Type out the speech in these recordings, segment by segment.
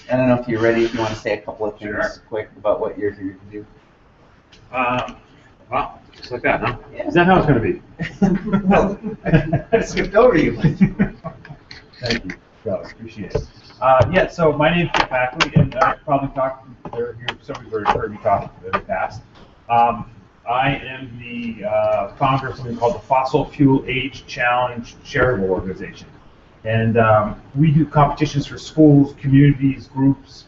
I don't know if you're ready, if you want to say a couple of things quick about what you're here to do. Wow, just like that, huh? Yeah. Is that how it's going to be? Well, I skipped over you. Thank you, Charles, appreciate it. Yeah, so my name's Jeff Ackley, and I've probably talked, somebody's already heard me talk in the past. I am the founder of something called the Fossil Fuel Age Challenge charitable organization. And we do competitions for schools, communities, groups,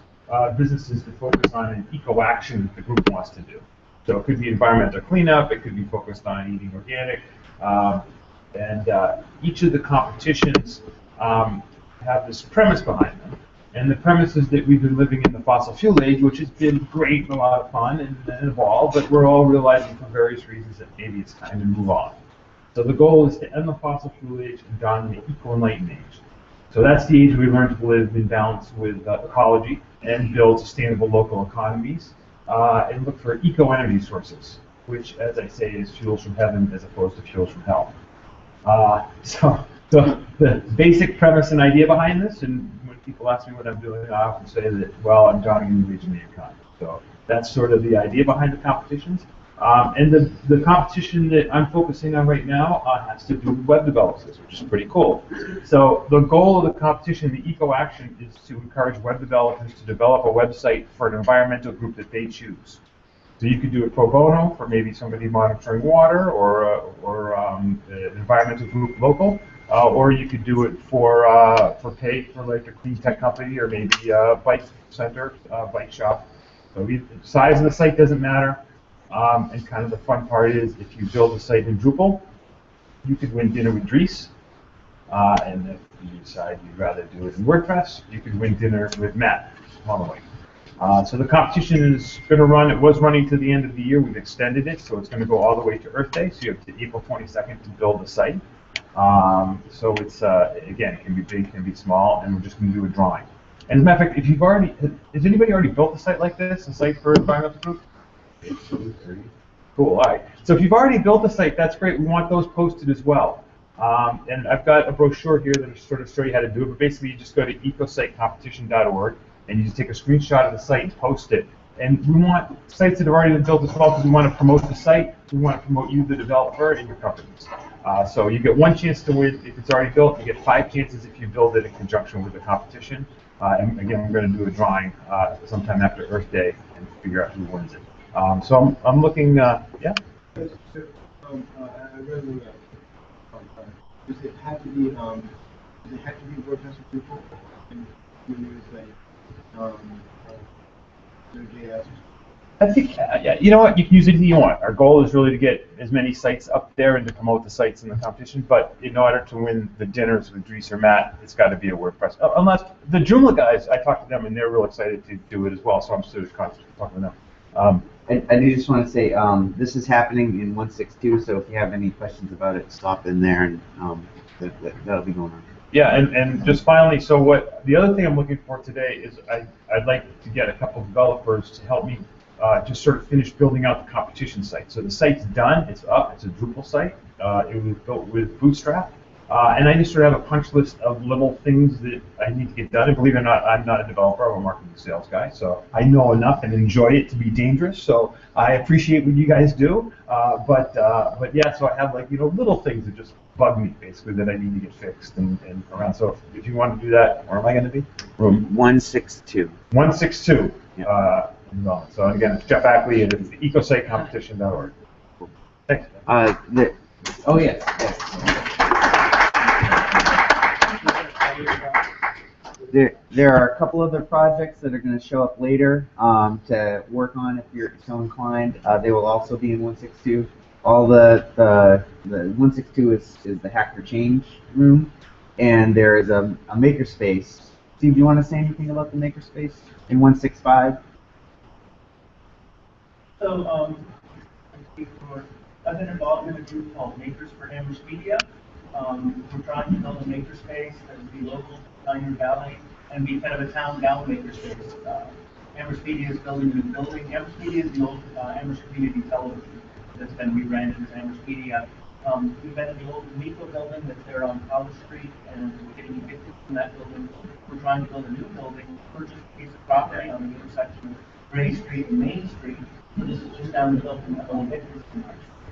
businesses to focus on an eco-action that the group wants to do. So it could be environmental cleanup, it could be focused on eating organic, and each of the competitions have this premise behind them. And the premise is that we've been living in the fossil fuel age, which has been great and a lot of fun and evolved, but we're all realizing for various reasons that maybe it's time to move on. So the goal is to end the fossil fuel age and dawn the eco-enlightened age. So that's the age we learn to live in balance with ecology and build sustainable local economies and look for eco-energy sources, which, as I say, is fuels from heaven as opposed to fuels from hell. So the basic premise and idea behind this, and when people ask me what I'm doing, I often say that, well, I'm dawning a new age in the economy. So that's sort of the idea behind the competitions. And the competition that I'm focusing on right now has to do with web developers, which is pretty cool. So the goal of the competition, the eco-action, is to encourage web developers to develop a website for an environmental group that they choose. So you could do it pro bono for maybe somebody monitoring water or an environmental group local, or you could do it for pay for like a clean tech company or maybe a bike center, bike shop. So the size of the site doesn't matter. And kind of the fun part is if you build a site in Drupal, you could win dinner with Dries. And if you decide you'd rather do it in WordPress, you could win dinner with Matt Holloway. So the competition is going to run, it was running to the end of the year, we've extended it, so it's going to go all the way to Earth Day, so you have to April 22nd to build the site. So it's, again, it can be big, it can be small, and we're just going to do a drawing. And as a matter of fact, has anybody already built a site like this, a site for environmental group? Cool, all right. So if you've already built a site, that's great. We want those posted as well. And I've got a brochure here that will sort of show you how to do it, but basically you just go to ecositecompetition.org and you just take a screenshot of the site and post it. And we want sites that have already been built as well because we want to promote the site, we want to promote you, the developer, and your companies. So you get one chance to win if it's already built, you get 5 chances if you build it in conjunction with the competition. And again, we're going to do a drawing sometime after Earth Day and figure out who wins it. So I'm looking, yeah? I really does it have to be WordPress for people? And you use like Node.js? I think, yeah, you know what, you can use anything you want. Our goal is really to get as many sites up there and to promote the sites in the competition, but in order to win the dinners with Dries or Matt, it's got to be a WordPress. Unless, the Joomla guys, I talked to them and they're real excited to do it as well, so I'm still constantly talking to them. I do just want to say this is happening in 162, so if you have any questions about it, stop in there, and that'll be going on. Yeah, and just finally, so the other thing I'm looking for today is I'd like to get a couple of developers to help me just sort of finish building out the competition site. So the site's done, it's up, it's a Drupal site. It was built with Bootstrap. And I just sort of have a punch list of little things that I need to get done. And believe it or not, I'm not a developer, I'm a marketing sales guy. So I know enough and enjoy it to be dangerous. So I appreciate what you guys do. But yeah, so I have like, little things that just bug me basically that I need to get fixed and around. So if you want to do that, where am I going to be? Room 162. 162. Yeah. So again, it's Jeff Ackley and it's the ecositecompetition.org. Thanks. Oh yes. There are a couple other projects that are going to show up later to work on if you're so inclined. They will also be in 162. All the 162 is the Hacker Change room, and there is a makerspace. Steve, do you want to say anything about the makerspace in 165? So, I've been involved in a group called Makers for Amherst Media. We're trying to build a makerspace that would be local to Pioneer Valley and be kind of a town-down makerspace. Amherst Media is building a new building. Amherst Media is the old Amherst Community Television that's been rebranded as Amherst Media. We've been in the old Miko building that's there on College Street, and we're getting evicted from that building. We're trying to build a new building, purchase a piece of property on the intersection of Gray Street and Main Street. So this is just down the hill from the evicted.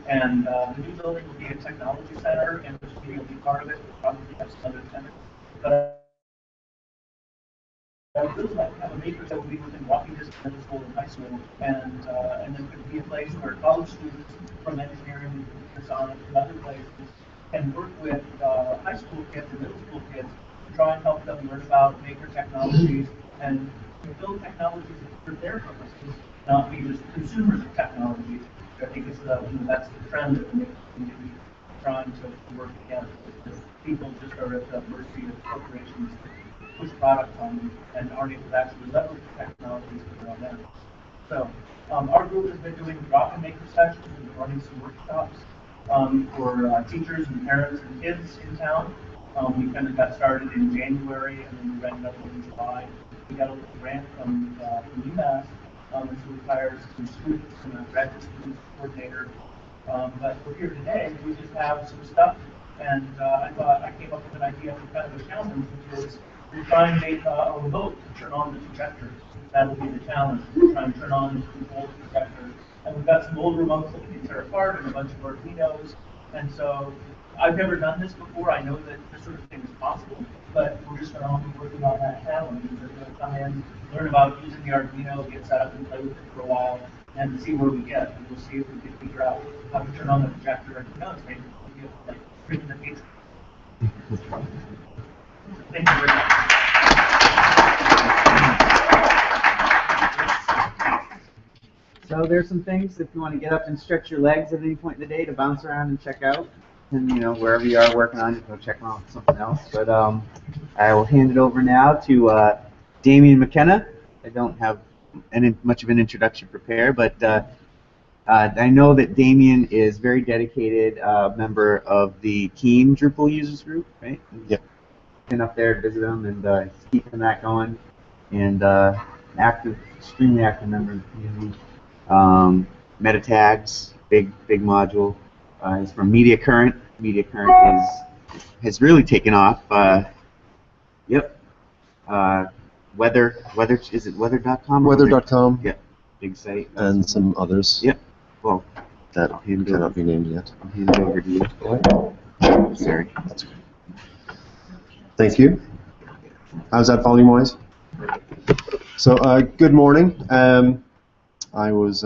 And the new building will be a technology center, and this will be part of it. We'll probably have some other tenants. But I would really like to have a maker that would be within walking distance of middle school and high school, and then could be a place where college students from engineering, design, and other places can work with high school kids and middle school kids to try and help them learn about maker technologies and build technologies for their purposes, not be just consumers of technology. I think it's that's the trend that the maker community is trying to work against. People just are at the mercy of corporations that push products on them and aren't able to actually leverage the technologies that are on them. So our group has been doing drop-in maker sessions and running some workshops for teachers and parents and kids in town. We kind of got started in January, and then we ramped up in July. We got a little grant from UMass, and so we hired some students and a graduate student coordinator. But we're here today. We just have some stuff, and I thought I came up with an idea for kind of a challenge, which is we try and make a remote to turn on the projector. That'll be the challenge. We're trying to turn on the control projector. And we've got some old remotes that we can tear apart and a bunch of Arduinos. And so I've never done this before. I know that this sort of thing is possible, but we're just going to all be working on that challenge. We're going to come in, learn about using the Arduino, get set up and play with it for a while, and see where we get. And we'll see if we can figure out how to turn on the projector. And who knows, maybe we'll get like print in the future. Thank you very much. So there's some things if you want to get up and stretch your legs at any point in the day to bounce around and check out. And wherever you are working on it, go check out something else. But I will hand it over now to Damien McKenna. I don't have much of an introduction prepared, but I know that Damien is very dedicated member of the Keen Drupal users group, right? Yep. Been up there to visit them, and he's keeping that going. And extremely active member of the community. Meta tags, big module. He's from Media Current. Media Current has really taken off. Yep. Weather is it weather.com? Weather.com. Yep. Big site. And some others. Yep. Well, that cannot be named yet. I'll hand it over to you. Sorry. That's good. Thank you. How's that volume-wise? So, good morning. I was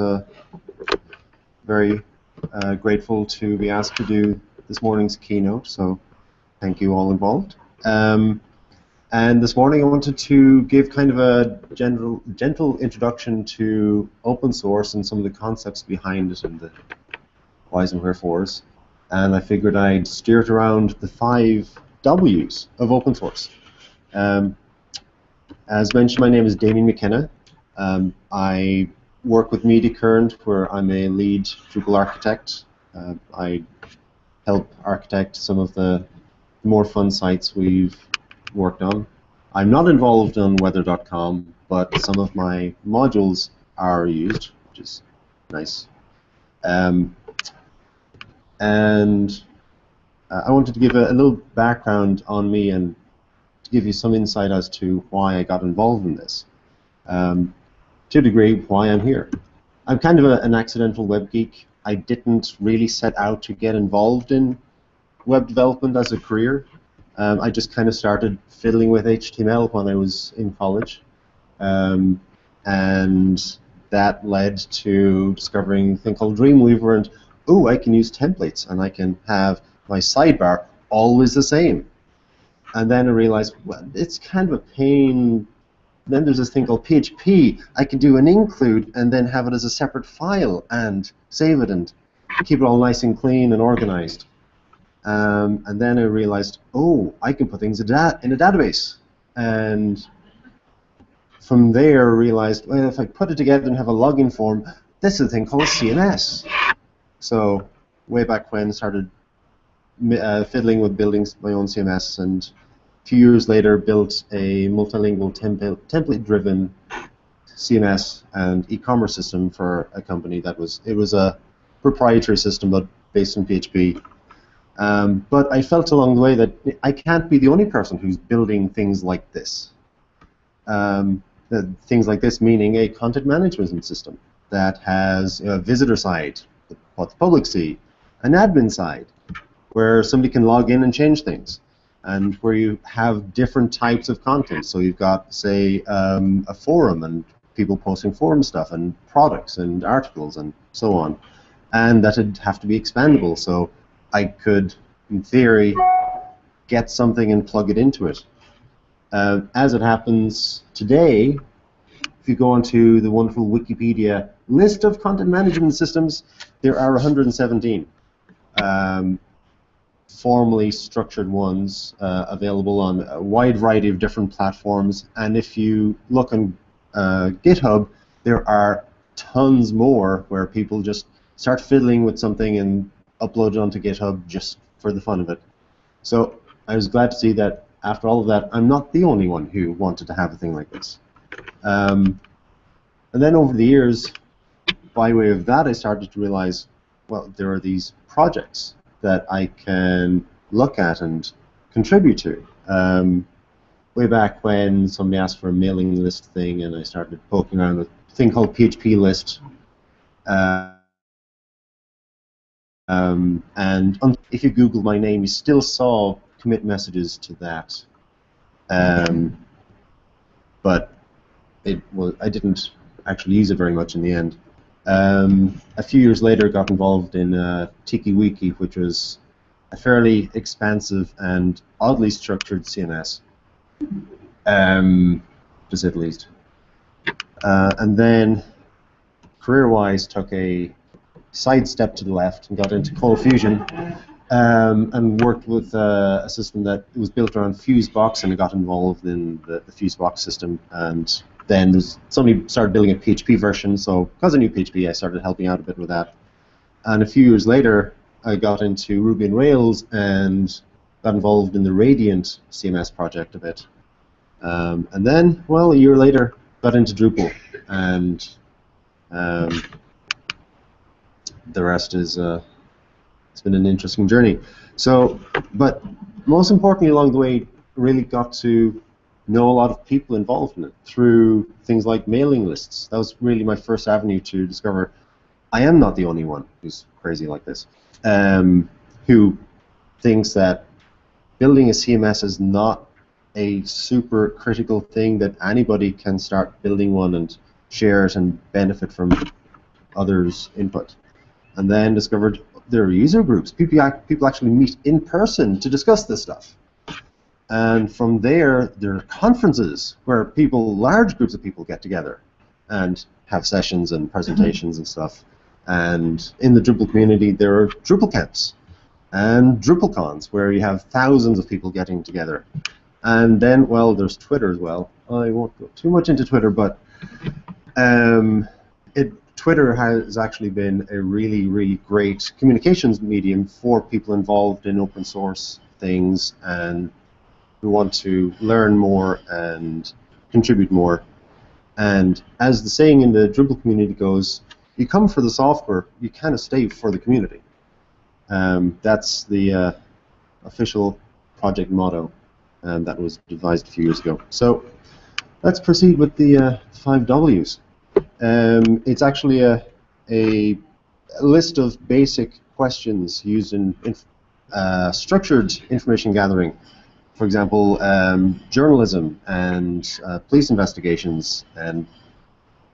very grateful to be asked to do this morning's keynote, so thank you all involved. And this morning I wanted to give kind of a gentle introduction to open source and some of the concepts behind it and the whys and wherefores. And I figured I'd steer it around the 5 W's of open source. As mentioned, my name is Damien McKenna. I work with Media Current, where I'm a lead Drupal architect. I help architect some of the more fun sites we've worked on. I'm not involved on weather.com, but some of my modules are used, which is nice. And I wanted to give a little background on me and to give you some insight as to why I got involved in this. To a degree, why I'm here. I'm kind of an accidental web geek. I didn't really set out to get involved in web development as a career. I just kind of started fiddling with HTML when I was in college. And that led to discovering a thing called Dreamweaver, and oh, I can use templates and I can have my sidebar always the same. And then I realized, well, it's kind of a pain. Then there's this thing called PHP. I can do an include and then have it as a separate file and save it and keep it all nice and clean and organized. And then I realized, oh, I can put things in a database. And from there I realized, well, if I put it together and have a login form, this is a thing called a CMS. So way back when I started fiddling with building my own CMS, and a few years later built a multilingual template-driven CMS and e-commerce system for a company that was a proprietary system but based on PHP. But I felt along the way that I can't be the only person who's building things like this. Things like this meaning a content management system that has a visitor side, what the public see, an admin side, where somebody can log in and change things, and where you have different types of content. So you've got, say, a forum and people posting forum stuff and products and articles and so on, and that would have to be expandable. So I could, in theory, get something and plug it into it. As it happens today, if you go onto the wonderful Wikipedia list of content management systems, there are 117 formally structured ones available on a wide variety of different platforms. And if you look on GitHub, there are tons more where people just start fiddling with something and upload it onto GitHub just for the fun of it. So I was glad to see that after all of that, I'm not the only one who wanted to have a thing like this. And then over the years, by way of that, I started to realize, well, there are these projects that I can look at and contribute to. Way back when somebody asked for a mailing list thing, and I started poking around with a thing called PHP list. And if you Google my name, you still saw commit messages to that. But I didn't actually use it very much in the end. A few years later, got involved in TikiWiki, which was a fairly expansive and oddly structured CMS, to say the least. And then, career-wise, took a sidestep to the left and got into Cold Fusion, and worked with a system that was built around Fusebox, and I got involved in the Fusebox system. And then somebody started building a PHP version, so because I knew PHP, I started helping out a bit with that. And a few years later, I got into Ruby on Rails and got involved in the Radiant CMS project a bit. And then, well, a year later, got into Drupal, and the rest is it's been an interesting journey. So, but most importantly along the way, really got to know a lot of people involved in it through things like mailing lists. That was really my first avenue to discover I am not the only one who's crazy like this, who thinks that building a CMS is not a super critical thing, that anybody can start building one and share it and benefit from others' input. And then discovered there are user groups. People actually meet in person to discuss this stuff. And from there are conferences where large groups of people get together and have sessions and presentations and stuff. And in the Drupal community, there are Drupal camps and DrupalCons where you have thousands of people getting together. And then, well, there's Twitter as well. I won't go too much into Twitter, but Twitter has actually been a really, really great communications medium for people involved in open source things and who want to learn more and contribute more. And as the saying in the Drupal community goes, you come for the software, you kind of stay for the community. That's the official project motto, and that was devised a few years ago. So let's proceed with the 5 Ws. It's actually a list of basic questions used in structured information gathering. For example, journalism and police investigations and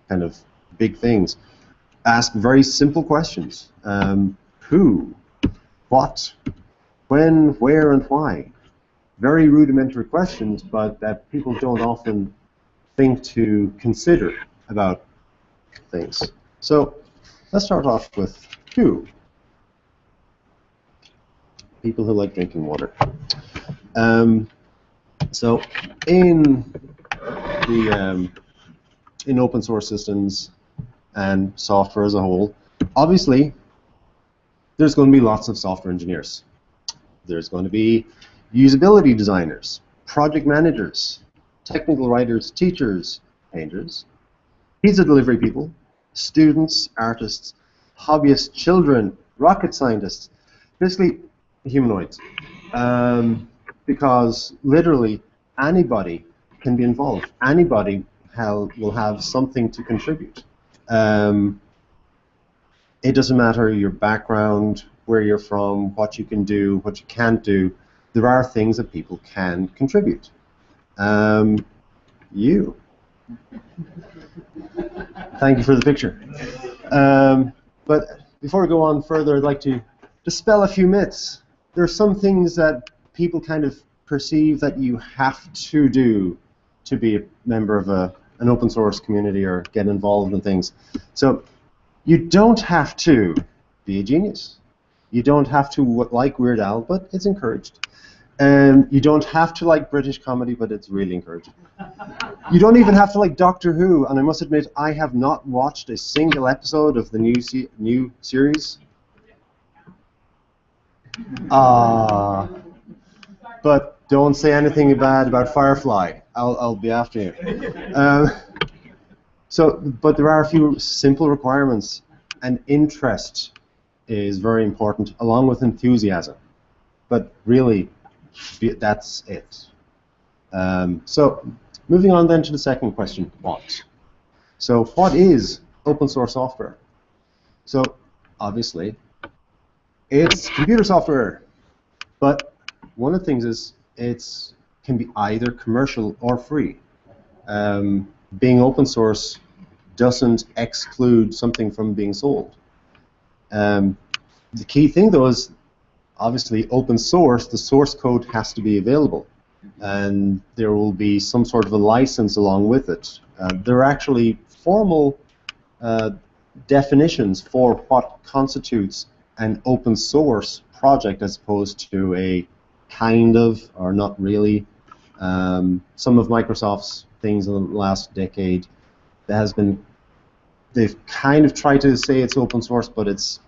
kind of big things. Ask very simple questions. Who, what, when, where, and why. Very rudimentary questions, but that people don't often think to consider about things. So let's start off with who. People who like drinking water. So in open source systems and software as a whole, obviously there's going to be lots of software engineers. There's going to be usability designers, project managers, technical writers, teachers, painters, pizza delivery people, students, artists, hobbyists, children, rocket scientists. Basically, humanoids, because literally anybody can be involved. Anybody will have something to contribute. It doesn't matter your background, where you're from, what you can do, what you can't do. There are things that people can contribute. You. Thank you for the picture. But before we go on further, I'd like to dispel a few myths. There are some things that people kind of perceive that you have to do to be a member of an open source community or get involved in things. So you don't have to be a genius. You don't have to like Weird Al, but it's encouraged. You don't have to like British comedy, but it's really encouraging. You don't even have to like Doctor Who, and I must admit, I have not watched a single episode of the new series. But don't say anything bad about Firefly. I'll be after you. But there are a few simple requirements, and interest is very important, along with enthusiasm. But really, that's it. So moving on then to the second question, what? So what is open source software? So obviously, it's computer software. But one of the things is it can be either commercial or free. Being open source doesn't exclude something from being sold. The key thing, though, is obviously open source. The source code has to be available, and there will be some sort of a license along with it. There are actually formal definitions for what constitutes an open source project as opposed to a kind of or not really. Some of Microsoft's things in the last decade, they've kind of tried to say it's open source, but it's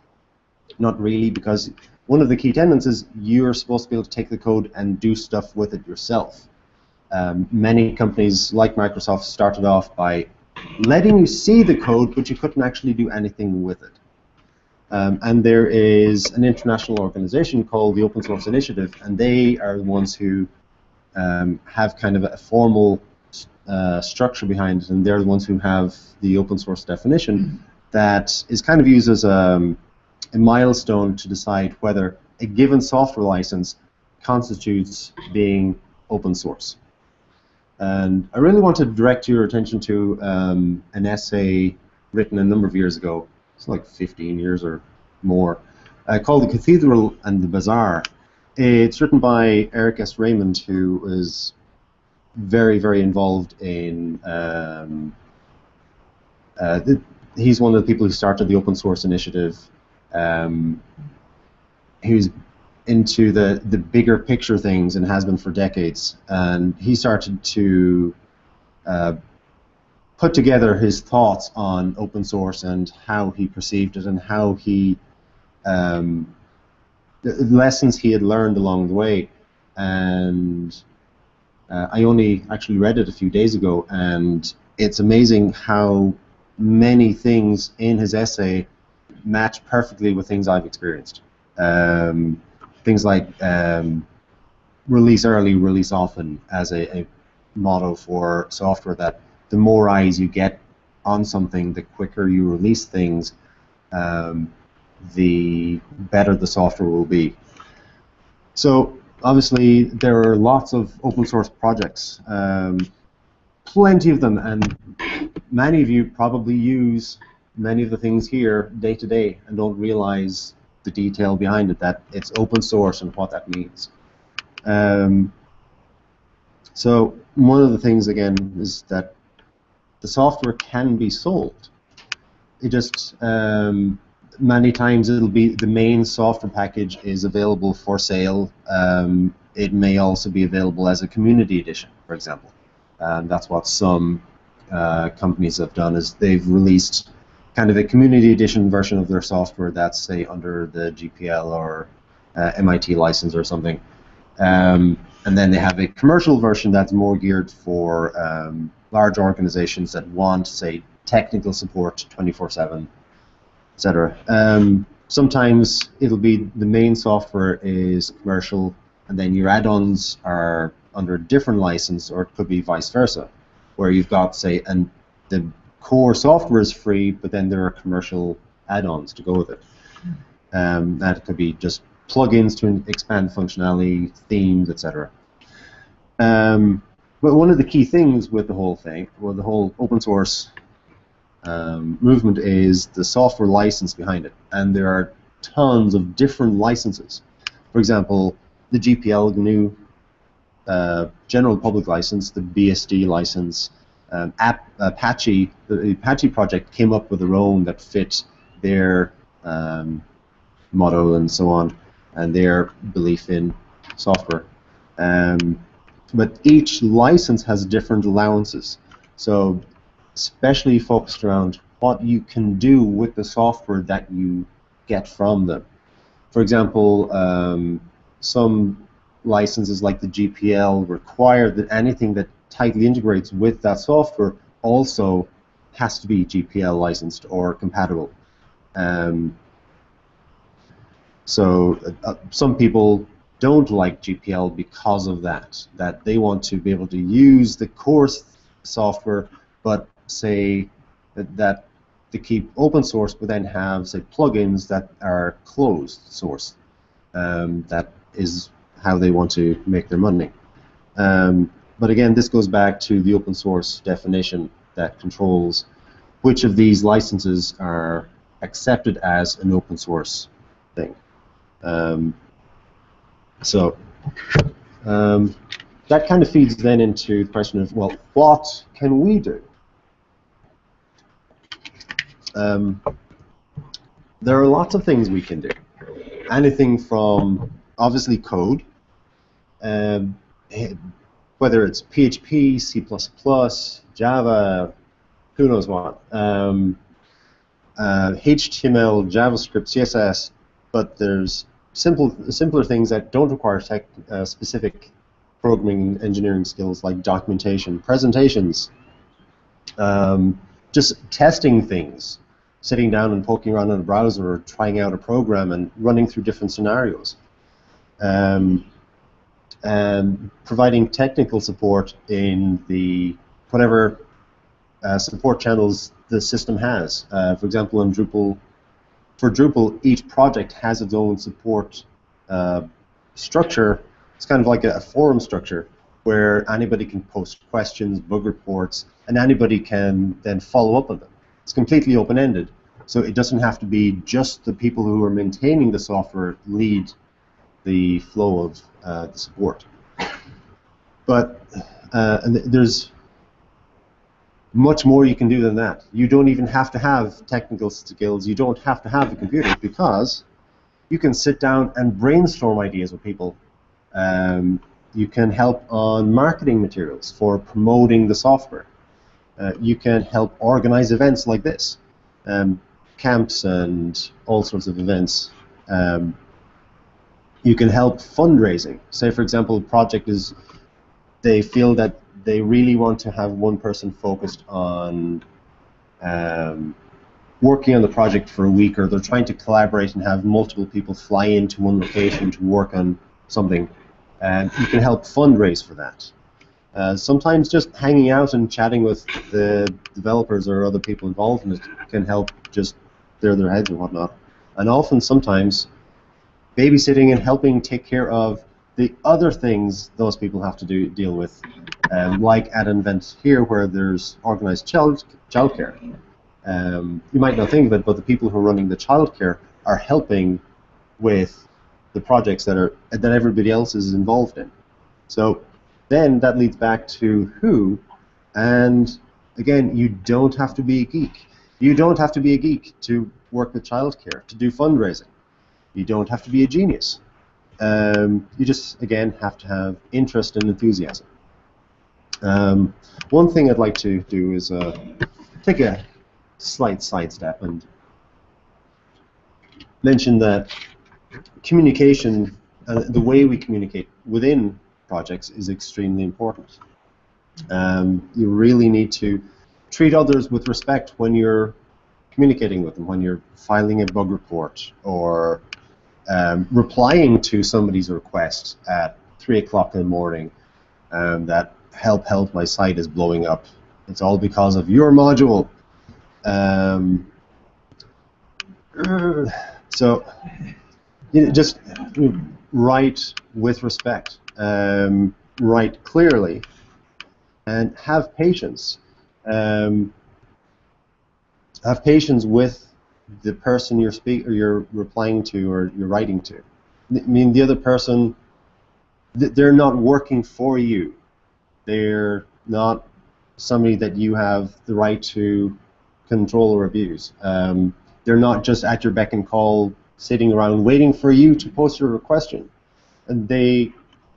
not really, because one of the key tenets is you're supposed to be able to take the code and do stuff with it yourself. Many companies like Microsoft started off by letting you see the code, but you couldn't actually do anything with it. And there is an international organization called the Open Source Initiative, and they are the ones who have kind of a formal structure behind it, and they're the ones who have the open source definition that is kind of used as a milestone to decide whether a given software license constitutes being open source. And I really want to direct your attention to an essay written a number of years ago. It's like 15 years or more, called The Cathedral and the Bazaar. It's written by Eric S. Raymond, who is very, very involved in he's one of the people who started the open source initiative. Who's into the bigger picture things and has been for decades. And he started to put together his thoughts on open source and how he perceived it and how he the lessons he had learned along the way. And I only actually read it a few days ago, and it's amazing how many things in his essay match perfectly with things I've experienced. Things like release early, release often as a motto for software, that the more eyes you get on something, the quicker you release things, the better the software will be. So obviously there are lots of open source projects, plenty of them, and many of you probably use many of the things here day to day and don't realize the detail behind it, that it's open source and what that means. So one of the things, again, is that the software can be sold. It just many times it'll be the main software package is available for sale. It may also be available as a community edition, for example. That's what some companies have done, is they've released kind of a community edition version of their software that's, say, under the GPL or MIT license or something. And then they have a commercial version that's more geared for large organizations that want, say, technical support 24/7, etc. Sometimes it'll be the main software is commercial, and then your add-ons are under a different license, or it could be vice versa, where you've got, say, and the core software is free, but then there are commercial add-ons to go with it. That could be just plugins to expand functionality, themes, etc. But one of the key things with the whole thing, well, the whole open source movement, is the software license behind it, and there are tons of different licenses. For example, the GPL, GNU general public license, the BSD license, Apache, the Apache project came up with their own that fit their motto and so on, and their belief in software. But each license has different allowances, so especially focused around what you can do with the software that you get from them. For example, some licenses like the GPL require that anything that tightly integrates with that software also has to be GPL licensed or compatible. So some people don't like GPL because of that they want to be able to use the core software, but say that to keep open source, but then have, say, plugins that are closed source. That is how they want to make their money. But again, this goes back to the open source definition that controls which of these licenses are accepted as an open source thing. That kind of feeds then into the question of, well, what can we do? There are lots of things we can do. Anything from, obviously, code, whether it's PHP, C++, Java, who knows what, HTML, JavaScript, CSS, but there's simpler things that don't require specific programming engineering skills, like documentation, presentations, just testing things, sitting down and poking around in a browser or trying out a program and running through different scenarios, and providing technical support in the whatever support channels the system has. For example, in Drupal, for Drupal, each project has its own support structure. It's kind of like a forum structure where anybody can post questions, bug reports, and anybody can then follow up on them. It's completely open-ended, so it doesn't have to be just the people who are maintaining the software lead the flow of the support. But and there's much more you can do than that. You don't even have to have technical skills. You don't have to have a computer, because you can sit down and brainstorm ideas with people. You can help on marketing materials for promoting the software. You can help organize events like this, camps and all sorts of events. You can help fundraising. Say, for example, a project is, they feel that they really want to have one person focused on working on the project for a week, or they're trying to collaborate and have multiple people fly into one location to work on something. You can help fundraise for that. Sometimes just hanging out and chatting with the developers or other people involved in it can help just clear their heads and whatnot. And often, sometimes, babysitting and helping take care of the other things those people have to deal with, like at an event here where there's organized childcare. You might not think of it, but the people who are running the childcare are helping with the projects that everybody else is involved in. So then that leads back to who, and again, you don't have to be a geek. You don't have to be a geek to work with childcare, to do fundraising. You don't have to be a genius. You just, again, have to have interest and enthusiasm. One thing I'd like to do is take a slight sidestep and mention that communication, the way we communicate within projects, is extremely important. You really need to treat others with respect when you're communicating with them, when you're filing a bug report or replying to somebody's request at 3 o'clock in the morning that help, my site is blowing up. It's all because of your module. So just write with respect, write clearly, and have patience. Have patience with the person you're replying to or you're writing to. I mean, the other person, they're not working for you. They're not somebody that you have the right to control or abuse. They're not just at your beck and call, sitting around waiting for you to post your question. And they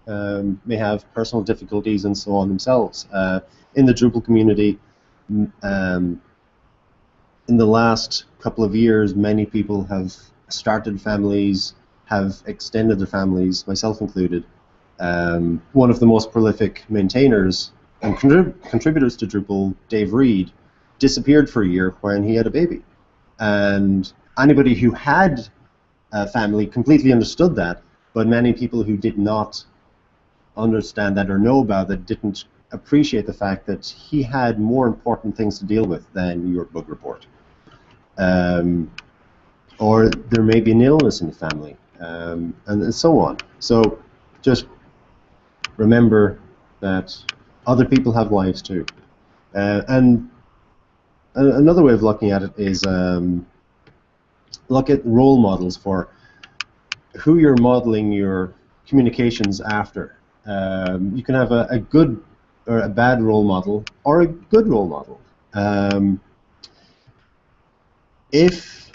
may have personal difficulties and so on themselves. In the Drupal community, in the last couple of years, many people have started families, have extended their families, myself included. One of the most prolific maintainers and contributors to Drupal, Dave Reed, disappeared for a year when he had a baby. And anybody who had a family completely understood that, but many people who did not understand that or know about it didn't appreciate the fact that he had more important things to deal with than your bug report. Or there may be an illness in the family, and so on. So just remember that other people have lives too. And another way of looking at it is look at role models for who you're modeling your communications after. You can have a good or a bad role model or a good role model. If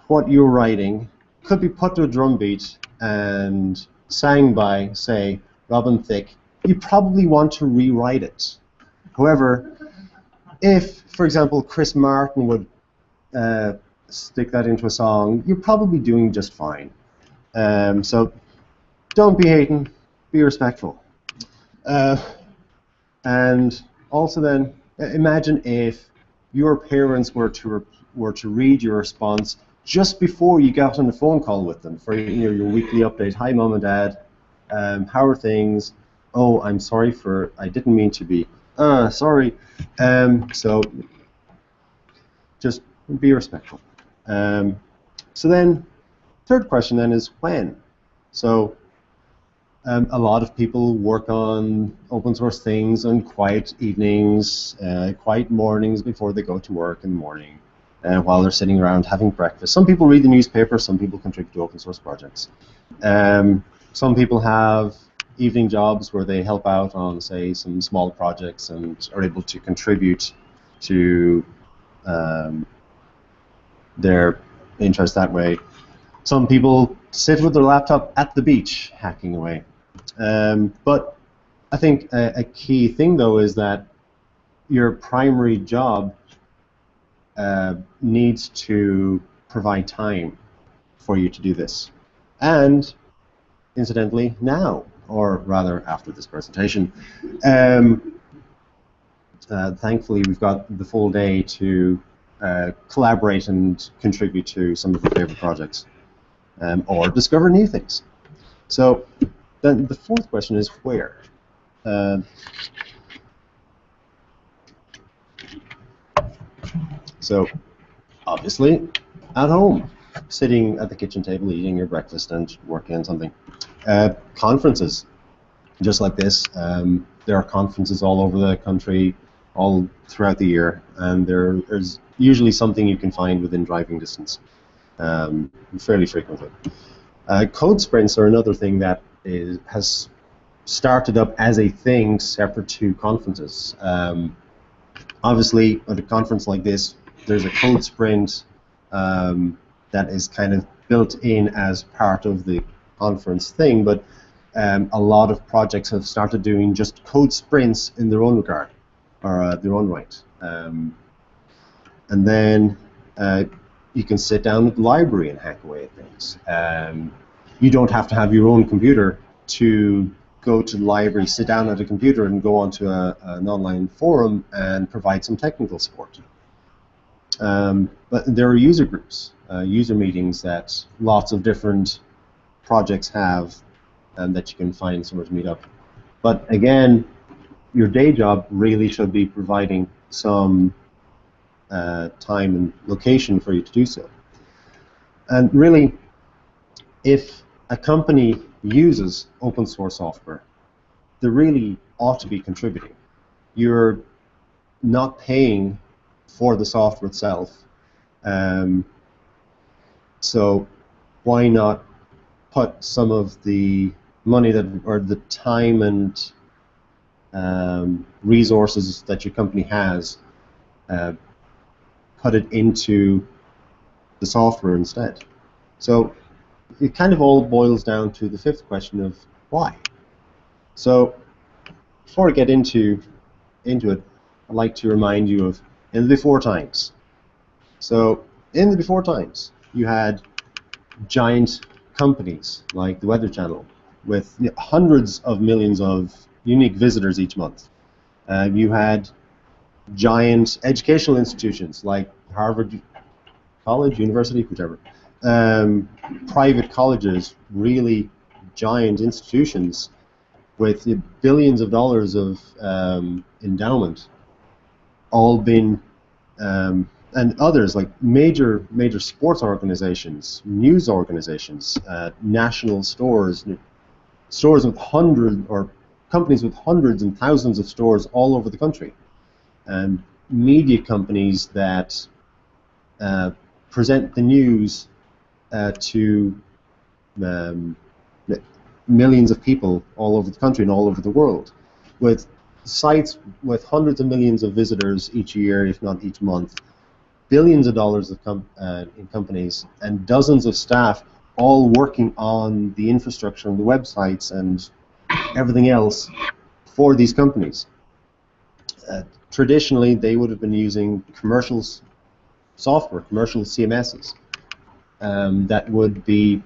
what you're writing could be put to a drum beat and sang by, say, Robin Thicke, you probably want to rewrite it. However, if, for example, Chris Martin would stick that into a song, you're probably doing just fine. So don't be hating, be respectful. And also then, imagine if your parents were to read your response just before you got on the phone call with them for your weekly update. Hi, Mom and Dad. How are things? Oh, I'm sorry I didn't mean to be. Sorry. So just be respectful. So then, third question then is when. So a lot of people work on open source things on quiet evenings, quiet mornings before they go to work in the morning, while they're sitting around having breakfast. Some people read the newspaper, some people contribute to open source projects. Some people have evening jobs where they help out on, say, some small projects and are able to contribute to their interest that way. Some people sit with their laptop at the beach hacking away. But I think a key thing, though, is that your primary job needs to provide time for you to do this. And incidentally, now, or rather after this presentation, thankfully we've got the full day to collaborate and contribute to some of your favorite projects, or discover new things. So then the fourth question is where? So obviously at home, sitting at the kitchen table eating your breakfast and working on something. Conferences, just like this. There are conferences all over the country, all throughout the year, and there's usually something you can find within driving distance, fairly frequently. Code sprints are another thing that has started up as a thing separate to conferences. Obviously, at a conference like this, there's a code sprint that is kind of built in as part of the conference thing, but a lot of projects have started doing just code sprints in their own regard, or their own right. And then you can sit down at the library and hack away at things. You don't have to have your own computer to go to the library, sit down at a computer, and go onto an online forum and provide some technical support. But there are user groups, user meetings that lots of different projects have, that you can find somewhere to meet up. But again, your day job really should be providing some time and location for you to do so. And really, if a company uses open source software, they really ought to be contributing. You're not paying for the software itself, so why not put some of the money that, or the time and resources that your company has, put it into the software instead. So it kind of all boils down to the fifth question of why. So before I get into it, I'd like to remind you of in the before times. So in the before times, you had giant companies like the Weather Channel with hundreds of millions of unique visitors each month. You had giant educational institutions like Harvard College, University, whichever. Private colleges, really giant institutions with billions of dollars of endowment, all been, and others like major sports organizations, news organizations, national stores, stores with companies with hundreds and thousands of stores all over the country, and media companies that present the news to millions of people all over the country and all over the world, with sites with hundreds of millions of visitors each year, if not each month, billions of dollars of in companies, and dozens of staff all working on the infrastructure and the websites and everything else for these companies. Traditionally, they would have been using commercial software, commercial CMSs, that would be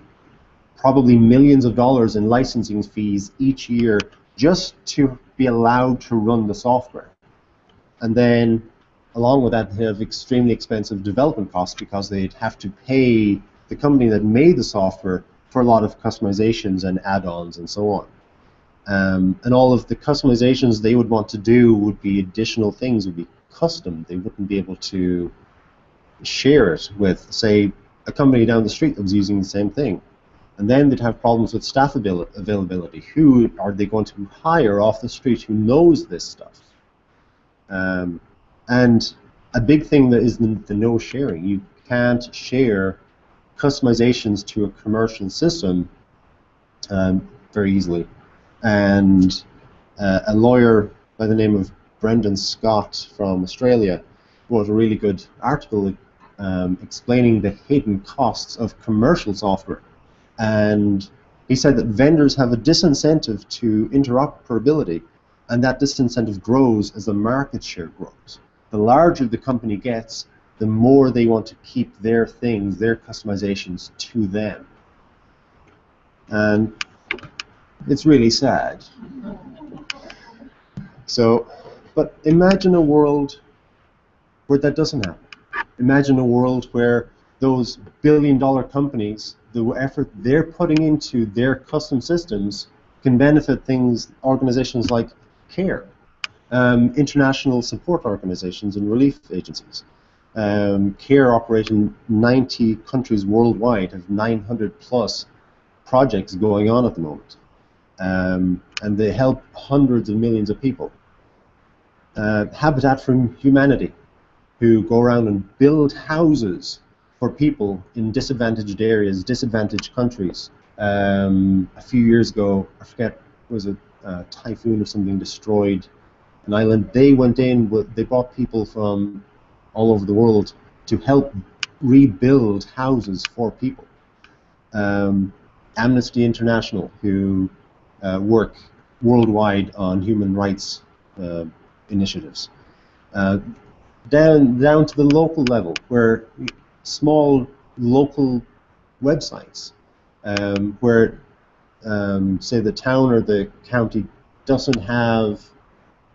probably millions of dollars in licensing fees each year just to be allowed to run the software. And then along with that, they have extremely expensive development costs because they'd have to pay the company that made the software for a lot of customizations and add-ons and so on. And all of the customizations they would want to do would be additional things, would be custom. They wouldn't be able to share it with, say, a company down the street that was using the same thing. And then they'd have problems with staff availability. Who are they going to hire off the street who knows this stuff? And a big thing that is the no sharing. You can't share customizations to a commercial system very easily. And a lawyer by the name of Brendan Scott from Australia wrote a really good article explaining the hidden costs of commercial software. And he said that vendors have a disincentive to interoperability, and that disincentive grows as the market share grows. The larger the company gets, the more they want to keep their things, their customizations to them. And it's really sad. So, but imagine a world where that doesn't happen. Imagine a world where those billion-dollar companies, the effort they're putting into their custom systems can benefit organizations like CARE, international support organizations and relief agencies. CARE operates in 90 countries worldwide, have 900 plus projects going on at the moment. And they help hundreds of millions of people. Habitat for Humanity, who go around and build houses for people in disadvantaged areas, disadvantaged countries. A few years ago, I forget, was it a typhoon or something destroyed an island? They went in, they brought people from all over the world to help rebuild houses for people. Amnesty International, who work worldwide on human rights initiatives. Down to the local level, where small local websites, where say the town or the county doesn't have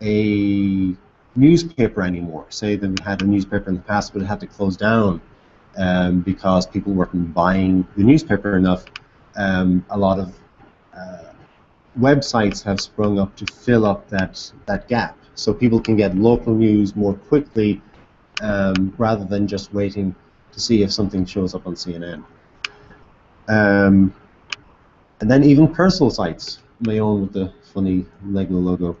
a newspaper anymore. Say that we had a newspaper in the past, but it had to close down because people weren't buying the newspaper enough. A lot of websites have sprung up to fill up that gap, so people can get local news more quickly rather than just waiting to see if something shows up on CNN. And then even personal sites, my own with the funny Lego logo,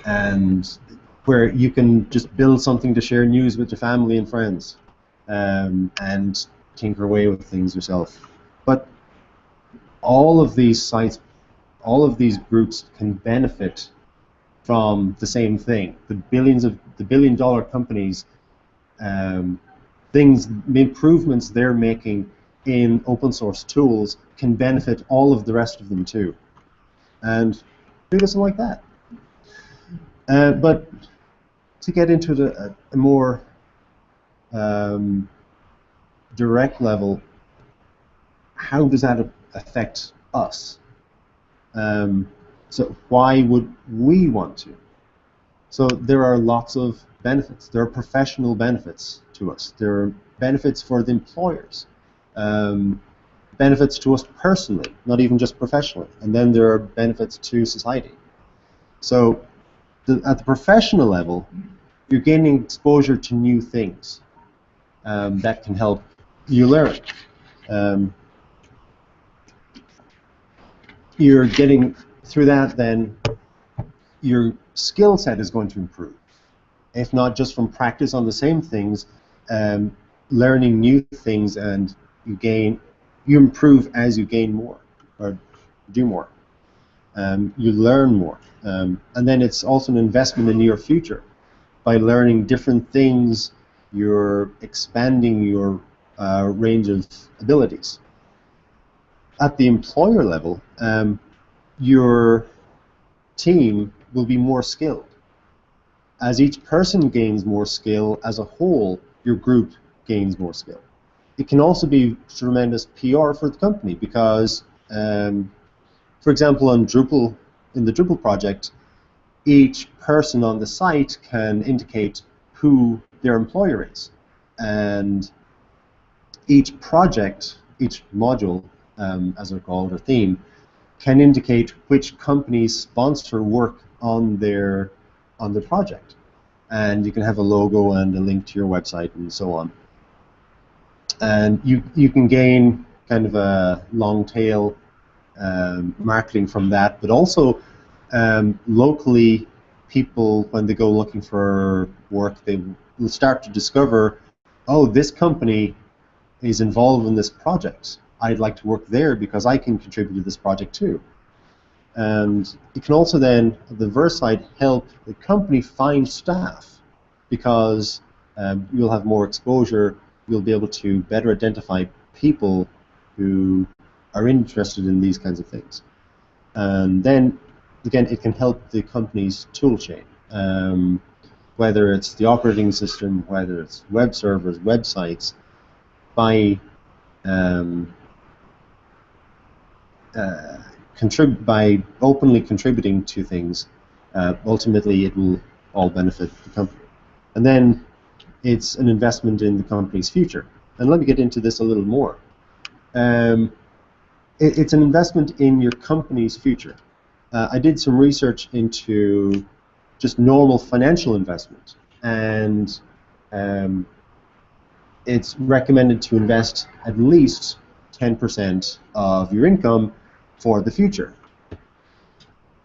and where you can just build something to share news with your family and friends, and tinker away with things yourself. But all of these sites, all of these groups can benefit from the same thing. The billion-dollar companies, the improvements they're making in open source tools can benefit all of the rest of them too. And who doesn't like that? But to get into a more direct level, how does that affect us? So why would we want to? So there are lots of benefits. There are professional benefits to us. There are benefits for the employers. Benefits to us personally, not even just professionally. And then there are benefits to society. So at the professional level, you're gaining exposure to new things that can help you learn. You're getting through that, then your skill set is going to improve. If not just from practice on the same things, learning new things, and you improve as you gain more or do more. You learn more, and then it's also an investment in your future. By learning different things, you're expanding your range of abilities. At the employer level, your team will be more skilled. As each person gains more skill, as a whole, your group gains more skill. It can also be tremendous PR for the company because, for example, in the Drupal project, each person on the site can indicate who their employer is, and each project, each module, as they're called, or theme, can indicate which companies sponsor work on their project, and you can have a logo and a link to your website and so on. And you can gain kind of a long tail marketing from that, but also locally, people, when they go looking for work, they will start to discover, oh, this company is involved in this project. I'd like to work there because I can contribute to this project too. And it can also then, on the reverse side, help the company find staff because you'll have more exposure. You'll be able to better identify people who are interested in these kinds of things. And then, again, it can help the company's tool chain, whether it's the operating system, whether it's web servers, websites, by openly contributing to things, ultimately it will all benefit the company. And then it's an investment in the company's future. And let me get into this a little more. It's an investment in your company's future. I did some research into just normal financial investment, and it's recommended to invest at least 10% of your income for the future.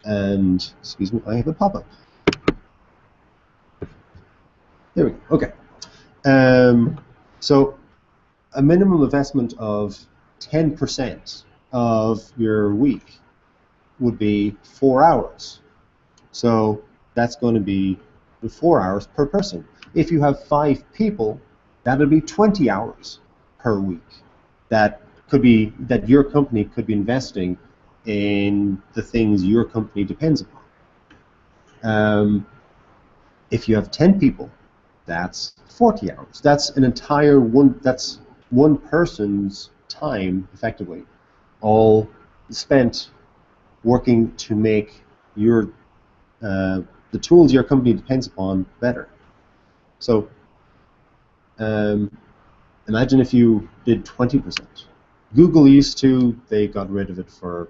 And, excuse me, I have a pop-up. There we go, okay. So a minimum investment of 10% of your week would be 4 hours. So that's going to be 4 hours per person. If you have 5 people, that would be 20 hours per week. That your company could be investing in the things your company depends upon. If you have 10 people, that's 40 hours. That's an entire one person's time, effectively, all spent working to make your the tools your company depends upon better. So imagine if you did 20%. Google used to, they got rid of it for,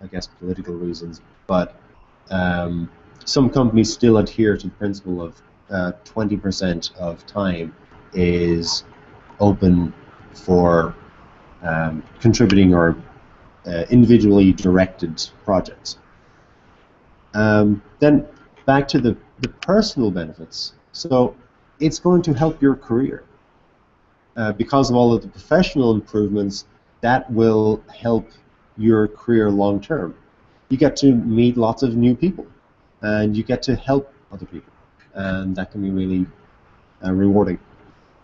I guess, political reasons, but some companies still adhere to the principle of 20% of time is open for contributing or individually directed projects. Then back to the personal benefits. So it's going to help your career. Because of all of the professional improvements, that will help your career long term. You get to meet lots of new people, and you get to help other people, and that can be really rewarding.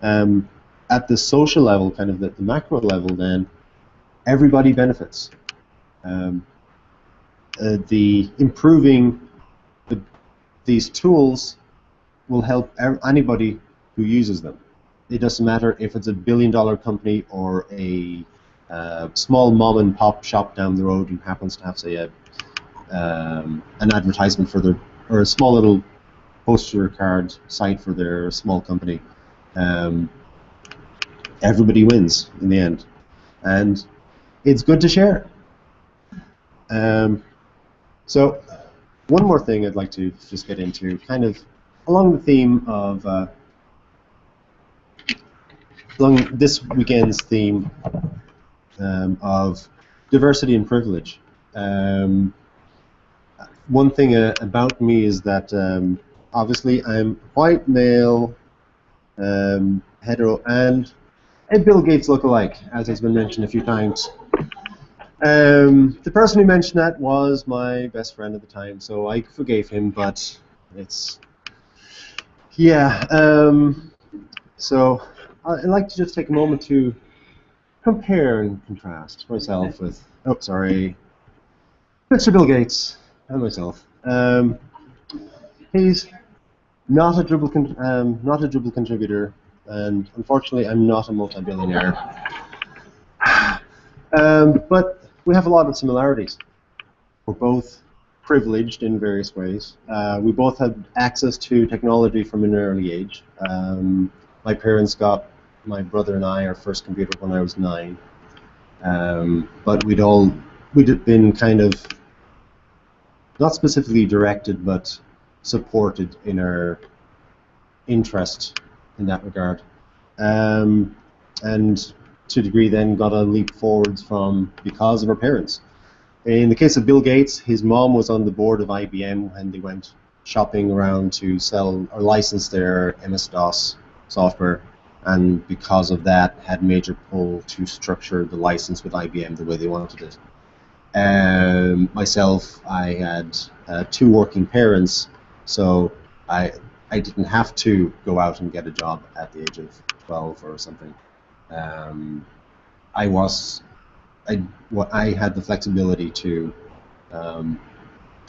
At the social level, kind of the macro level, then everybody benefits. The improving these tools will help anybody who uses them. It doesn't matter if it's a billion-dollar company or a small mom-and-pop shop down the road who happens to have, say, an advertisement for their, or a small little poster card site for their small company. Everybody wins in the end, and it's good to share. So one more thing I'd like to just get into, kind of along the theme of along this weekend's theme of diversity and privilege. One thing about me is that obviously I'm white, male, hetero, and a Bill Gates lookalike, as has been mentioned a few times. The person who mentioned that was my best friend at the time, so I forgave him, but it's... Yeah, so I'd like to just take a moment to compare and contrast myself with, Mr. Bill Gates and myself. He's not a Dribble contributor, and unfortunately I'm not a multi-billionaire. But we have a lot of similarities. We're both privileged in various ways. We both had access to technology from an early age. My parents got my brother and I our first computer when I was 9. But we'd been kind of not specifically directed, but supported in our interest in that regard. And to a degree then got a leap forwards because of our parents. In the case of Bill Gates, his mom was on the board of IBM when they went shopping around to sell or license their MS-DOS software, and because of that had major pull to structure the license with IBM the way they wanted it. Myself, I had 2 working parents, so I didn't have to go out and get a job at the age of 12 or something. I had the flexibility to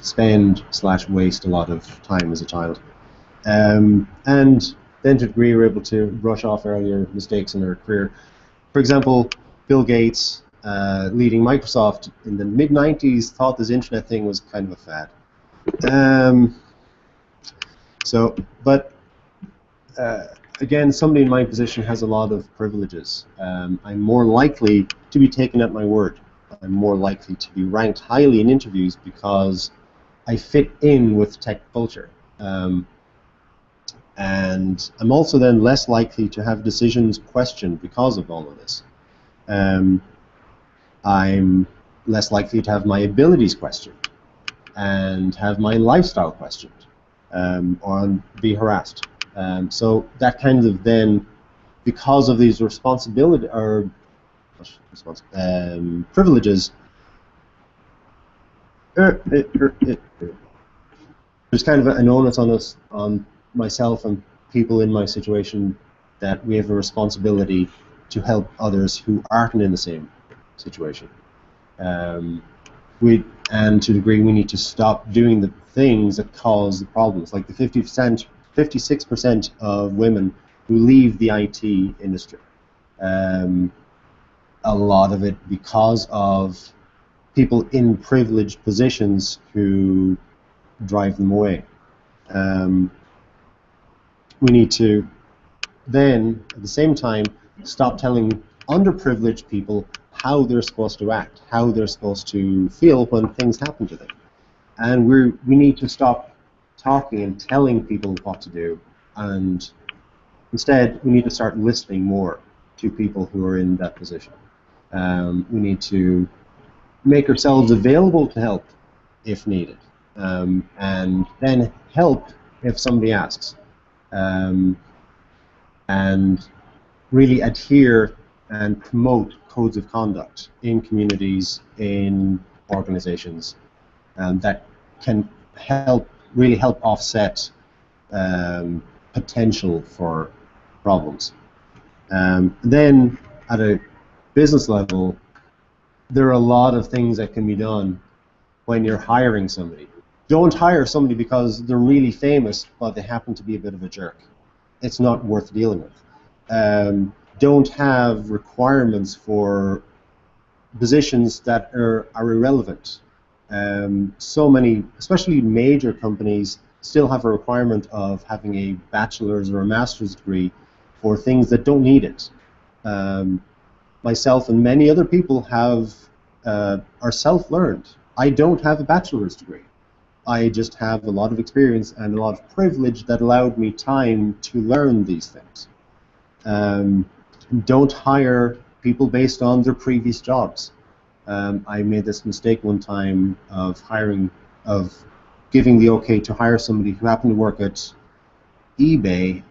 spend/waste a lot of time as a child, and then to a degree we were able to brush off earlier mistakes in our career. For example, Bill Gates, leading Microsoft in the mid-90s, thought this internet thing was kind of a fad. Again, somebody in my position has a lot of privileges. I'm more likely to be taken at my word. I'm more likely to be ranked highly in interviews because I fit in with tech culture. And I'm also then less likely to have decisions questioned because of all of this. I'm less likely to have my abilities questioned and have my lifestyle questioned or be harassed. So that kind of then, because of these privileges, there's kind of an onus on us, on myself and people in my situation, that we have a responsibility to help others who aren't in the same situation. And to a degree, we need to stop doing the things that cause the problems, like the 56% of women who leave the IT industry. A lot of it because of people in privileged positions who drive them away. We need to then, at the same time, stop telling underprivileged people how they're supposed to act, how they're supposed to feel when things happen to them. And we need to stop talking and telling people what to do, and instead we need to start listening more to people who are in that position. We need to make ourselves available to help if needed, and then help if somebody asks, and really adhere and promote codes of conduct in communities, in organizations, that can really help offset potential for problems. Then at a business level, there are a lot of things that can be done when you're hiring somebody. Don't hire somebody because they're really famous, but they happen to be a bit of a jerk. It's not worth dealing with. Don't have requirements for positions that are irrelevant. So many, especially major companies, still have a requirement of having a bachelor's or a master's degree for things that don't need it. Myself and many other people are self-learned. I don't have a bachelor's degree. I just have a lot of experience and a lot of privilege that allowed me time to learn these things. Don't hire people based on their previous jobs. I made this mistake one time of giving the okay to hire somebody who happened to work at eBay,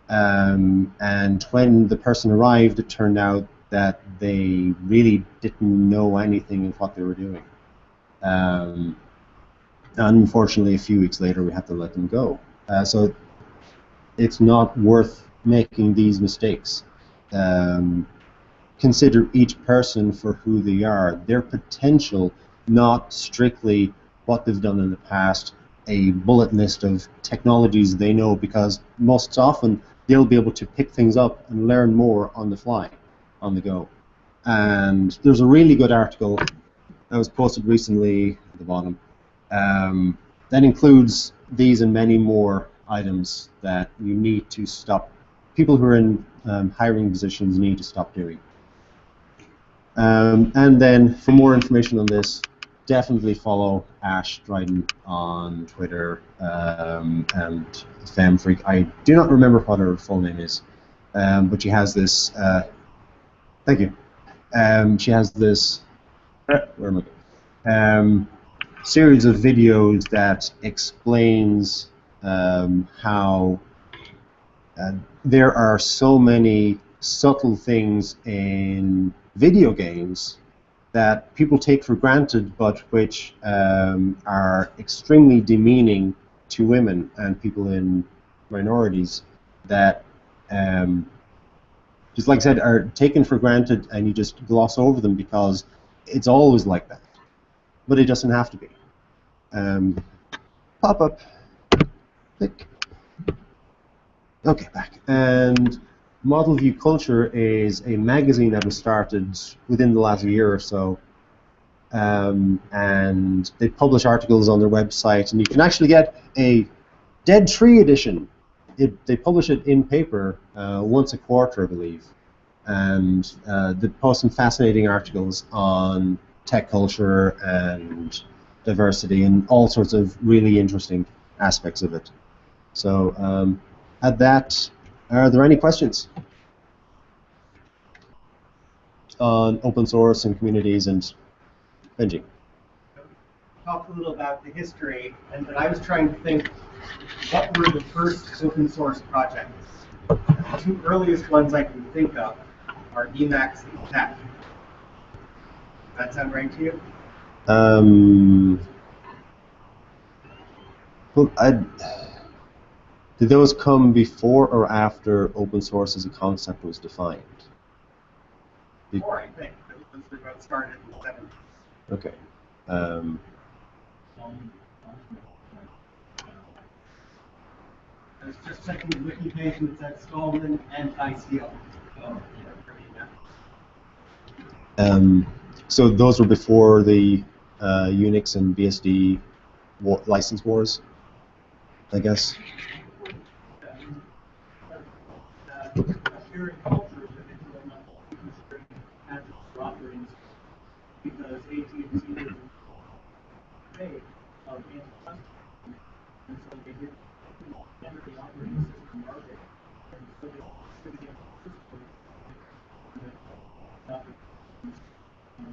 and when the person arrived, it turned out that they really didn't know anything of what they were doing. Unfortunately, a few weeks later, we had to let them go. So it's not worth making these mistakes. Consider each person for who they are, their potential, not strictly what they've done in the past, a bullet list of technologies they know, because most often they'll be able to pick things up and learn more on the fly, on the go. And there's a really good article that was posted recently at the bottom that includes these and many more items that you need to stop. People who are in hiring positions need to stop doing. And then for more information on this, definitely follow Ash Dryden on Twitter and FemFreak. I do not remember what her full name is, but she has this. Thank you. She has this. Where am I? Series of videos that explains how there are so many subtle things in video games that people take for granted, but which are extremely demeaning to women and people in minorities, that just like I said, are taken for granted, and you just gloss over them because it's always like that. But it doesn't have to be. Pop up. Click. Okay, back. And Model View Culture is a magazine that was started within the last year or so. And they publish articles on their website, and you can actually get a Dead Tree edition. They publish it in paper once a quarter, I believe. And they post some fascinating articles on tech culture and diversity and all sorts of really interesting aspects of it. So at that, are there any questions on open source and communities and Benji? Talk a little about the history, and I was trying to think, what were the first open source projects? The two earliest ones I can think of are Emacs and Tech. Does that sound right to you? Well, did those come before or after open source as a concept was defined? Before, I think. Those were both started in the 70s. Okay. I was just checking the wiki page, and it said Stallman and ICO. So those were before the Unix and BSD license wars? I guess. Sharing culture is an internal sharing patterns for operating system, because AT&T is afraid of antitrust, and so they did enter the operating system market, and so they distributed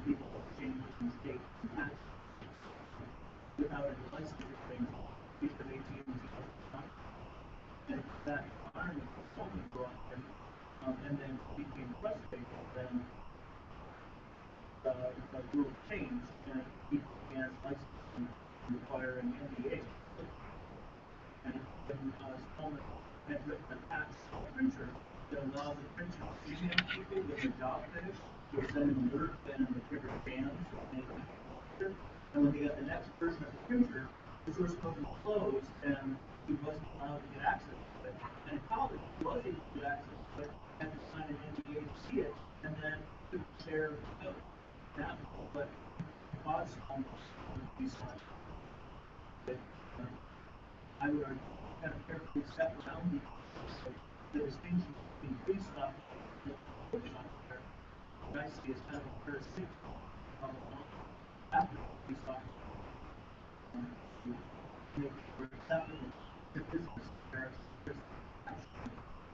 people exchange between state and tax without any licensing things, because AT&T and that environment was only brought in, and then became frustrated, then the rule changed, and people began licensing requiring NDA. And then Stallman had written a patch for a printer that allowed the printer to email people with a job finish, to send an alert, then the trigger scans, and when they got the next version of the printer, the source code was closed, and he wasn't allowed to get access to it. And in college, he was able to get access to it, had to sign an NDA to see it, and then to share the code. That was what caused almost these times. I would kind of carefully step around the distinction between free software and open software. What I see is kind of a parasitic after free software. To make sure acceptable to business where there's actually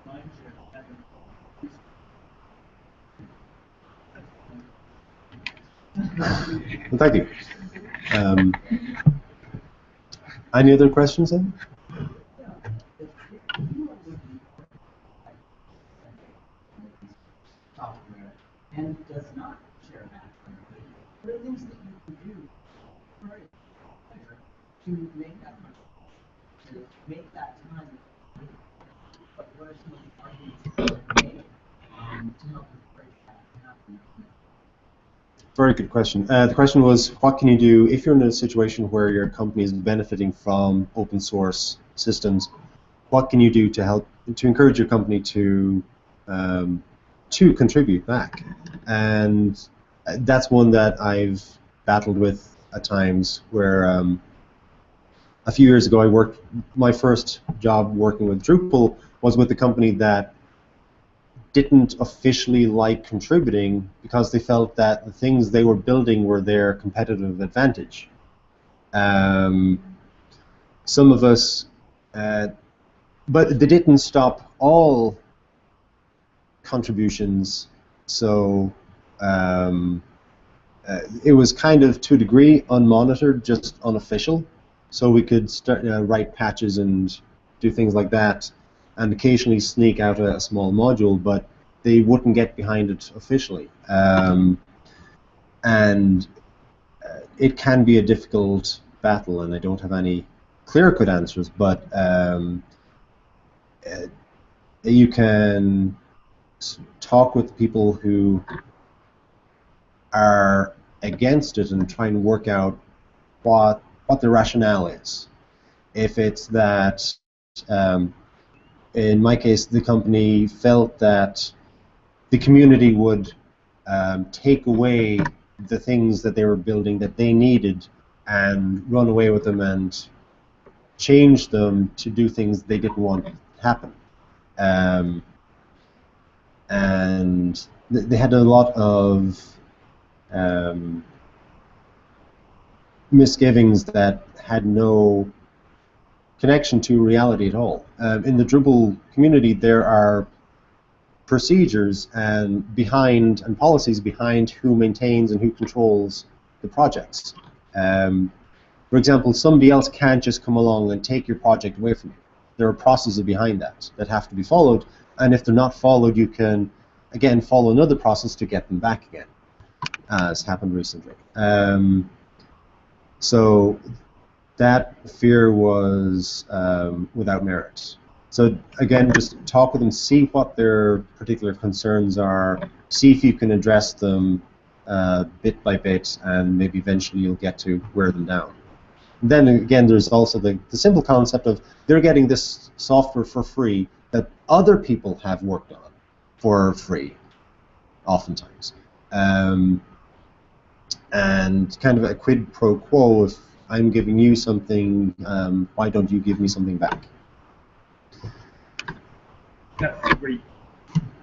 mind share having free software. Well, thank you. Any other questions then? Software and does not share that. What are things that you can do for a pleasure to make that much, to make that time? But what are some of the arguments that are made to help encourage that to happen? Very good question. The question was, what can you do if you're in a situation where your company is benefiting from open source systems? What can you do to help to encourage your company to contribute back? And that's one that I've battled with at times. Where a few years ago, my first job working with Drupal was with a company that didn't officially like contributing because they felt that the things they were building were their competitive advantage. Some of us, but they didn't stop all contributions, so it was kind of, to a degree, unmonitored, just unofficial. So we could start write patches and do things like that, and occasionally sneak out a small module, but they wouldn't get behind it officially. And it can be a difficult battle, and I don't have any clear-cut answers, but you can talk with people who are against it and try and work out what the rationale is. If it's that, in my case, the company felt that the community would take away the things that they were building that they needed and run away with them and change them to do things they didn't want to happen. And they had a lot of misgivings that had no connection to reality at all. In the Drupal community, there are procedures and policies behind who maintains and who controls the projects. For example, somebody else can't just come along and take your project away from you. There are processes behind that have to be followed, and if they're not followed, you can again follow another process to get them back again, as happened recently. So that fear was without merit. So again, just talk with them, see what their particular concerns are, see if you can address them bit by bit, and maybe eventually you'll get to wear them down. And then again, there's also the simple concept of they're getting this software for free that other people have worked on for free, oftentimes. And kind of a quid pro quo, if I'm giving you something, why don't you give me something back? That's a great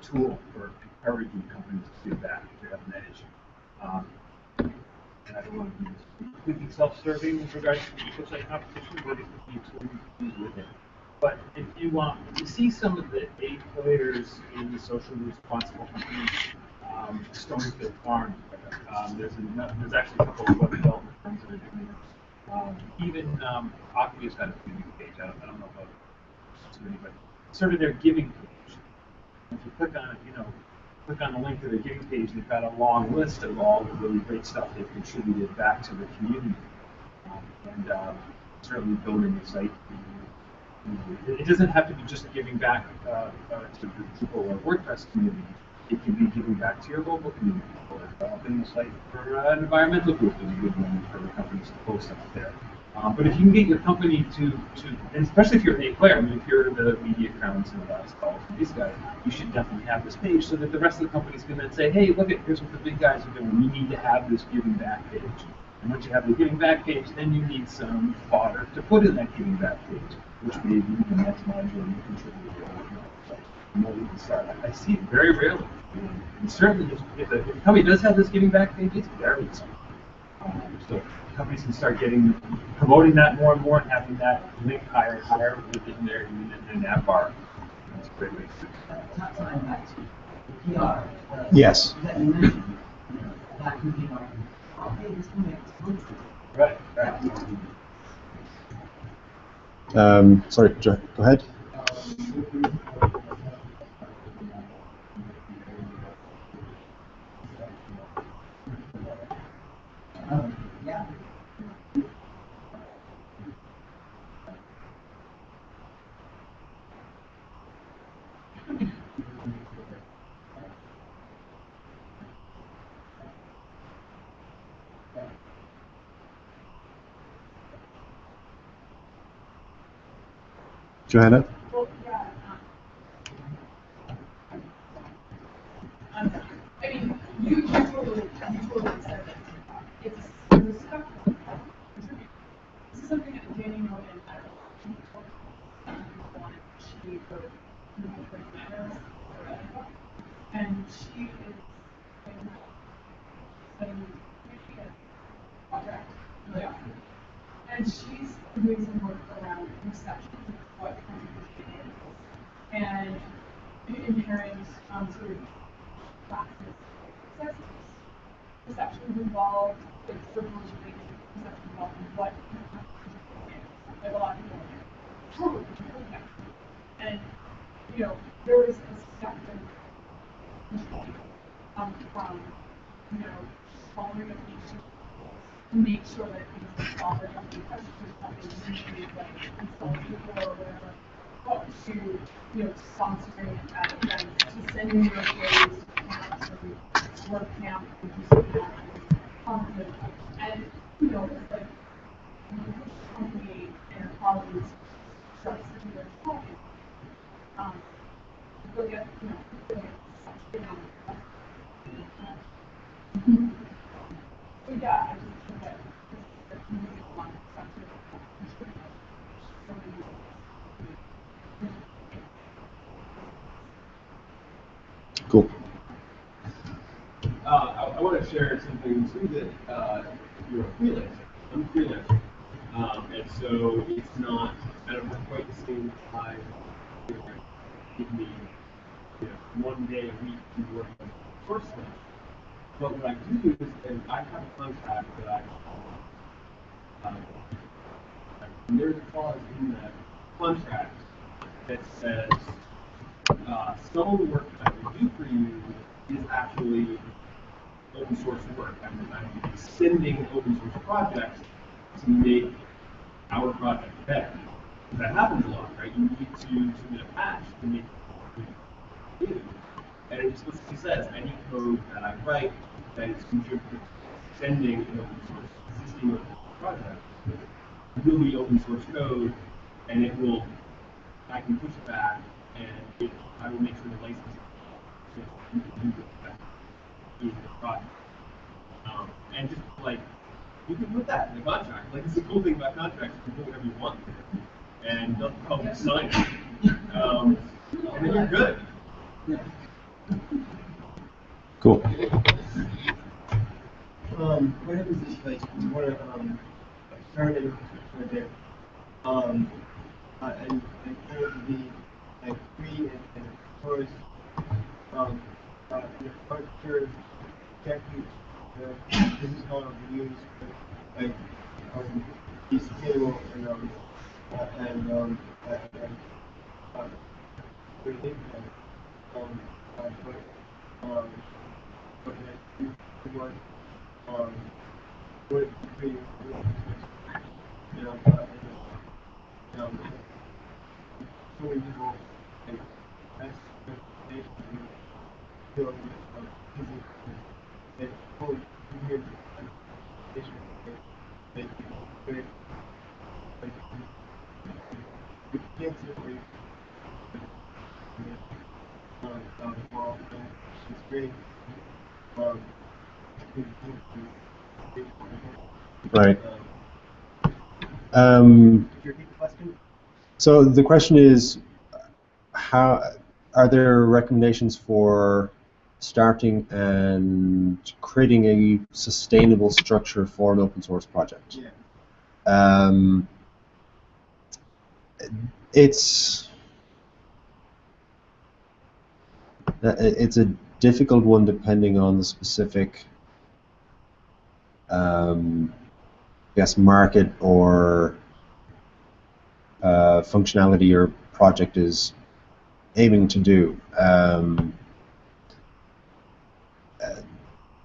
tool for encouraging companies to do that if they have that issue. And I don't want to be completely self-serving with regards to the website competition, but it's the utility use with it. But if you see some of the A players in the socially responsible companies, Stonefield Farm, there's actually a couple of web development firms that are doing it. Even Acme's got a giving page. I don't know about too many, but sort of their giving page. If you click on it, click on the link to the giving page, they've got a long list of all the really great stuff they've contributed back to the community. And certainly building the site. It doesn't have to be just giving back to the Drupal or WordPress community. It can be giving back to your local community or developing the site for an environmental group is a good one for the companies to post up there. But if you can get your company to and especially if you're an A player, I mean, if you're the media crowns and these guys, you should definitely have this page so that the rest of the companies can then say, hey, look, here's what the big guys are doing. We need to have this giving back page. And once you have the giving back page, then you need some fodder to put in that giving back page, which maybe you can maximize your contributor or you can start. I see it very rarely. And certainly, if a company does have this giving back page, it's very expensive. So companies can start promoting that more and more, and having that link higher and higher within their nav bar. That's a great way to do it. Tying back to the PR. Yes. That you mentioned, that can be our, hey, this can make sense. Right. Sorry, go ahead. Yeah. Johanna? Well, yeah. I mean, you totally said that. It's the stuff. This is something that Danny Morgan, I don't know, she wrote and she is a project really often. And she's doing some work around reception, what contribution is, and inherent sort of classes, successes. Perceptions involved, like circles related to perception involved in what contribution is. Like a lot of people are totally and there was a step from following up to make sure that things are going to be something like consulting or whatever, up to sponsoring at events, to sending your employees to work camp, and conferences, and it's like company and colleagues trust in their talking. Go get so yeah, I just think that the community wants something. Cool. I want to share something too that you're a freelancer. I'm a freelancer. And so it's not, I don't have quite the same time to give me 1 day a week to work on source code. But what I do is I have a contract that and there's a clause in that contract that says some of the work that I will do for you is actually open source work. I'm extending open source projects to make our project better. That happens a lot, right? You need to submit a patch to make it do. And it explicitly says any code that I write that is contributing extending an open source existing open source project will be open source code, and I can push it back, and I will make sure the license you can do that in the project. And just like you can put that in the contract. Like, it's the cool thing about contracts, you can do whatever you want, and don't probably sign it. And then you're good. Cool. What happens is, like, you want to start a project, and kind of be like free and of course, the structure, exactly the business model we use, like be scalable and good impact. But you want what you know, so many people like ask the feel that oh, you hear the like you can't separate well, it's great. Right. Could you repeat the question? So the question is, how are there recommendations for starting and creating a sustainable structure for an open source project? Yeah. It's a difficult one depending on the specific market or functionality your project is aiming to do.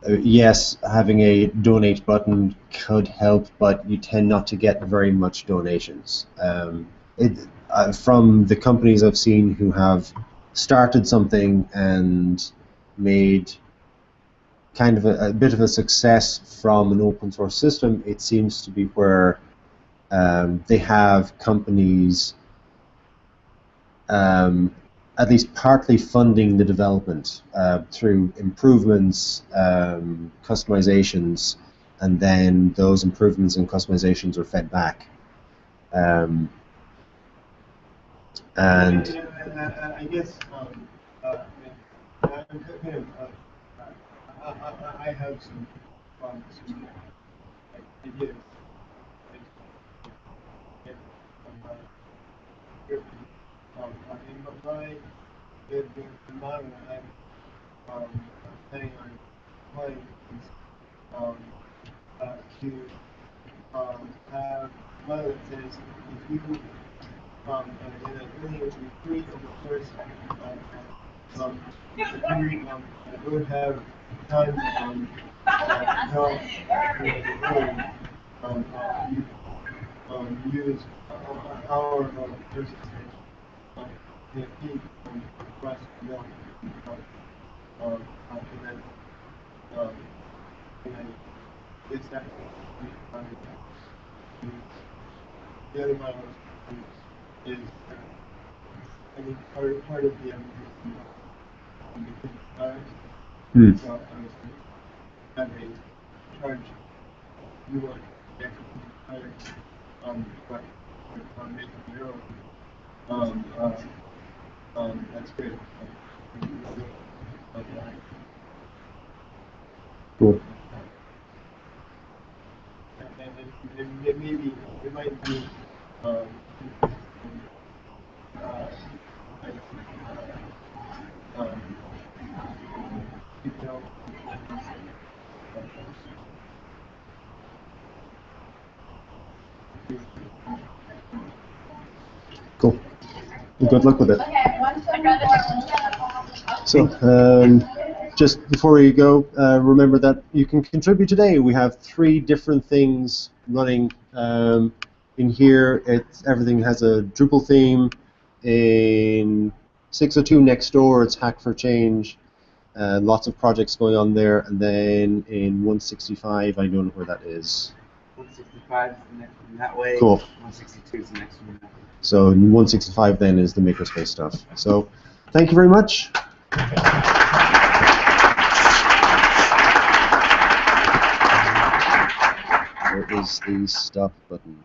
Yes, having a donate button could help, but you tend not to get very much donations. From the companies I've seen who have started something and made kind of a bit of a success from an open source system, it seems to be where they have companies at least partly funding the development through improvements, customizations, and then those improvements and customizations are fed back. And I guess I'm kind of I have some ideas. In my the model I'm planning on applying is to have a model that says if you in a really free open source if you don't have time help use our versus the key across the middle and then it's that the other model is I mean part of the so have a charge you want to higher but making your own that's great. cool. And maybe it might be you know, Cool. Well, good luck with it. So, just before we go, remember that you can contribute today. We have 3 different things running in here. Everything has a Drupal theme. In 602 next door, it's Hack for Change. Lots of projects going on there. And then in 165, I don't know where that is. 165 is the next one that way. Cool. 162 is the next one that way. So 165 then is the makerspace stuff. So thank you very much. is the stuff button.